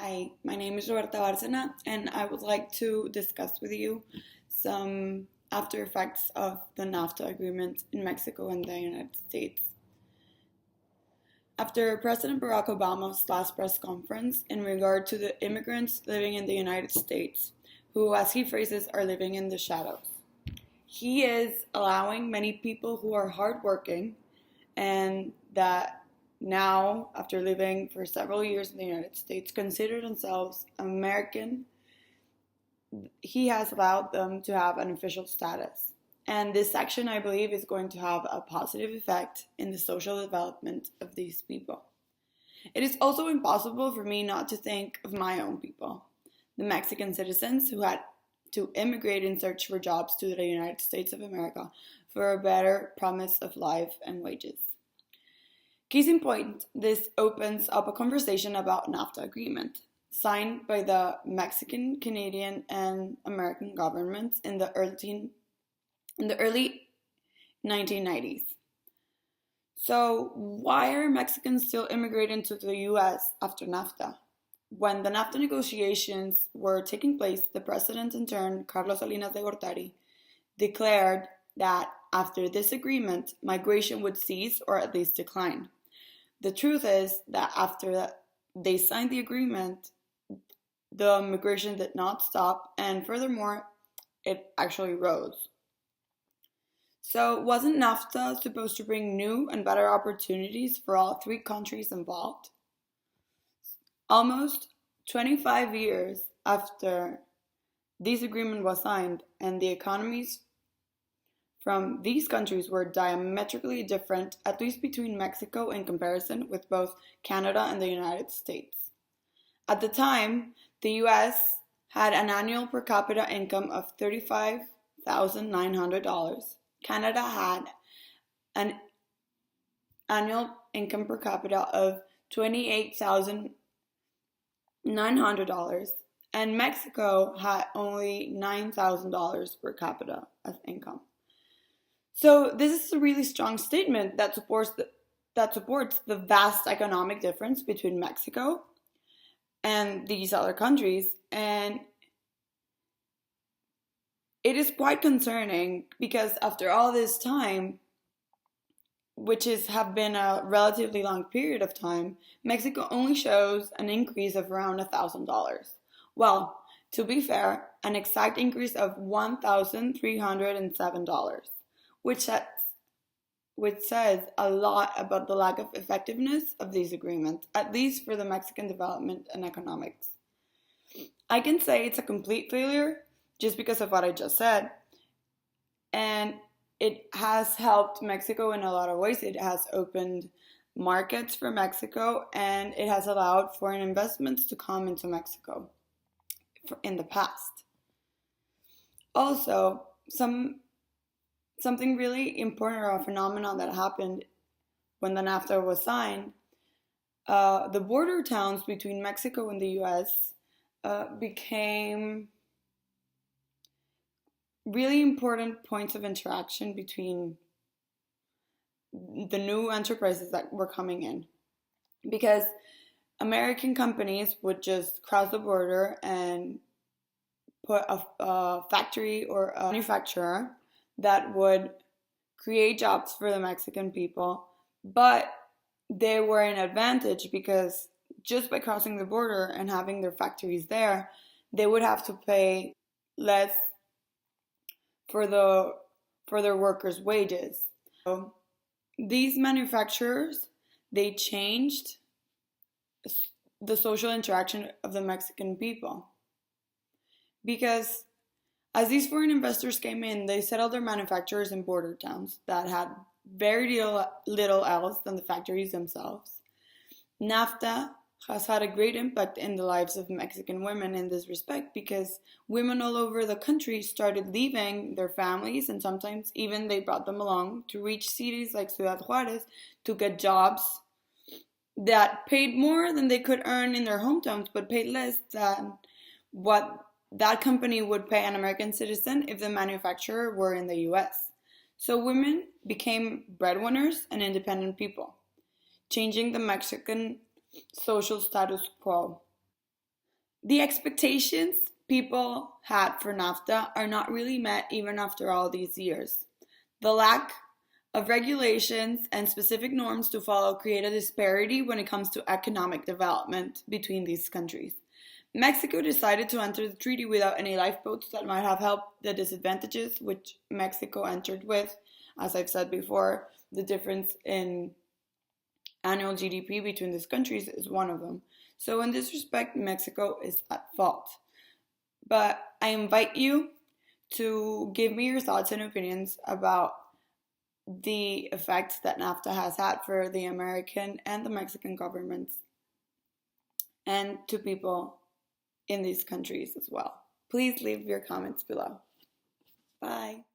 Hi, my name is Roberta Bárcena, and I would like to discuss with you some after effects of the NAFTA agreement in Mexico and the United States. After President Barack Obama's last press conference in regard to the immigrants living in the United States, who, as he phrases, are living in the shadows, he is allowing many people who are hardworking and that now, after living for several years in the United States, consider themselves American. He has allowed them to have an official status. And this action, I believe, is going to have a positive effect in the social development of these people. It is also impossible for me not to think of my own people, the Mexican citizens who had to immigrate in search for jobs to the United States of America for a better promise of life and wages. Case in point, this opens up a conversation about NAFTA agreement, signed by the Mexican, Canadian, and American governments in the early 1990s. So, why are Mexicans still immigrating to the US after NAFTA? When the NAFTA negotiations were taking place, the president in turn, Carlos Salinas de Gortari, declared that after this agreement, migration would cease or at least decline. The truth is that after they signed the agreement, the migration did not stop, and furthermore, it actually rose. So, wasn't NAFTA supposed to bring new and better opportunities for all three countries involved? Almost 25 years after this agreement was signed and the economies from these countries were diametrically different, at least between Mexico in comparison with both Canada and the United States. At the time, the US had an annual per capita income of $35,900. Canada had an annual income per capita of $28,900, and Mexico had only $9,000 per capita as income. So this is a really strong statement that supports the vast economic difference between Mexico and these other countries, and it is quite concerning because after all this time, have been a relatively long period of time, Mexico only shows an increase of around $1,000. Well, to be fair, an exact increase of $1,307, which says a lot about the lack of effectiveness of these agreements, at least for the Mexican development and economics. I can say it's a complete failure just because of what I just said, and it has helped Mexico in a lot of ways. It has opened markets for Mexico, and it has allowed foreign investments to come into Mexico in the past. Also, something really important or a phenomenon that happened when the NAFTA was signed, the border towns between Mexico and the US became really important points of interaction between the new enterprises that were coming in. Because American companies would just cross the border and put a factory or a manufacturer that would create jobs for the Mexican people, but they were an advantage because just by crossing the border and having their factories there, they would have to pay less for their workers' wages. So these manufacturers, they changed the social interaction of the Mexican people because as these foreign investors came in, they settled their manufacturers in border towns that had very little else than the factories themselves. NAFTA has had a great impact in the lives of Mexican women in this respect because women all over the country started leaving their families, and sometimes even they brought them along to reach cities like Ciudad Juarez to get jobs that paid more than they could earn in their hometowns, but paid less than what that company would pay an American citizen if the manufacturer were in the US. So women became breadwinners and independent people, changing the Mexican social status quo. The expectations people had for NAFTA are not really met even after all these years. The lack of regulations and specific norms to follow create a disparity when it comes to economic development between these countries. Mexico decided to enter the treaty without any lifeboats that might have helped the disadvantages which Mexico entered with. As I've said before, the difference in annual GDP between these countries is one of them. So, in this respect, Mexico is at fault. But I invite you to give me your thoughts and opinions about the effects that NAFTA has had for the American and the Mexican governments and to people in these countries as well. Please leave your comments below. Bye.